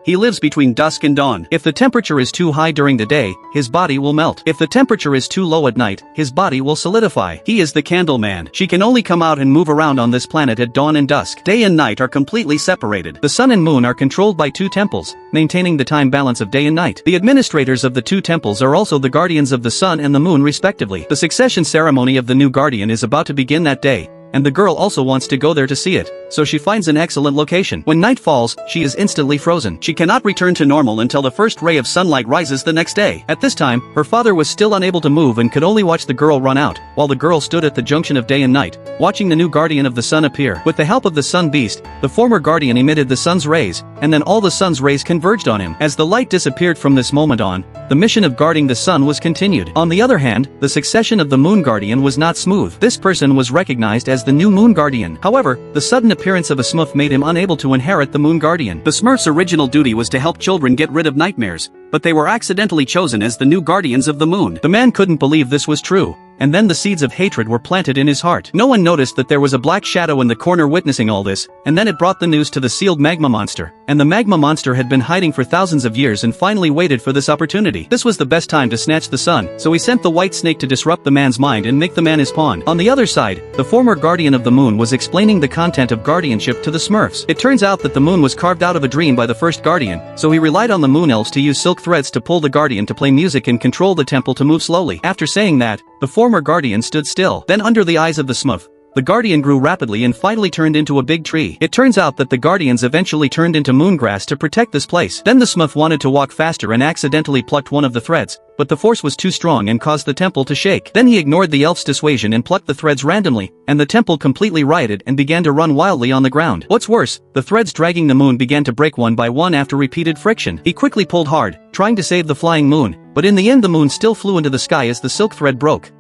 He lives between dusk and dawn. If the temperature is too high during the day, his body will melt. If the temperature is too low at night, his body will solidify. He is the candle man. She can only come out and move around on this planet at dawn and dusk. Day and night are completely separated. The sun and moon are controlled by two temples, maintaining the time balance of day and night. The administrators of the two temples are also the guardians of the sun and the moon respectively. The succession ceremony of the new guardian is about to begin that day, and the girl also wants to go there to see it, so she finds an excellent location. When night falls, she is instantly frozen. She cannot return to normal until the first ray of sunlight rises the next day. At this time, her father was still unable to move and could only watch the girl run out, while the girl stood at the junction of day and night, watching the new guardian of the sun appear. With the help of the sun beast, the former guardian emitted the sun's rays, and then all the sun's rays converged on him. As the light disappeared from this moment on, the mission of guarding the sun was continued. On the other hand, the succession of the moon guardian was not smooth. This person was recognized as the new moon guardian. However, the sudden appearance of a Smurf made him unable to inherit the moon guardian. The Smurf's original duty was to help children get rid of nightmares, but they were accidentally chosen as the new guardians of the moon. The man couldn't believe this was true, and then the seeds of hatred were planted in his heart. No one noticed that there was a black shadow in the corner witnessing all this, and then it brought the news to the sealed magma monster. And the magma monster had been hiding for thousands of years and finally waited for this opportunity. This was the best time to snatch the sun, so he sent the white snake to disrupt the man's mind and make the man his pawn. On the other side, the former guardian of the moon was explaining the content of guardianship to the Smurfs. It turns out that the moon was carved out of a dream by the first guardian, so he relied on the moon elves to use silk threads to pull the guardian to play music and control the temple to move slowly. After saying that, the former guardian stood still. Then under the eyes of the Smurf, the guardian grew rapidly and finally turned into a big tree. It turns out that the guardians eventually turned into moongrass to protect this place. Then the Smurf wanted to walk faster and accidentally plucked one of the threads, but the force was too strong and caused the temple to shake. Then he ignored the elf's dissuasion and plucked the threads randomly, and the temple completely rioted and began to run wildly on the ground. What's worse, the threads dragging the moon began to break one by one after repeated friction. He quickly pulled hard, trying to save the flying moon, but in the end the moon still flew into the sky as the silk thread broke.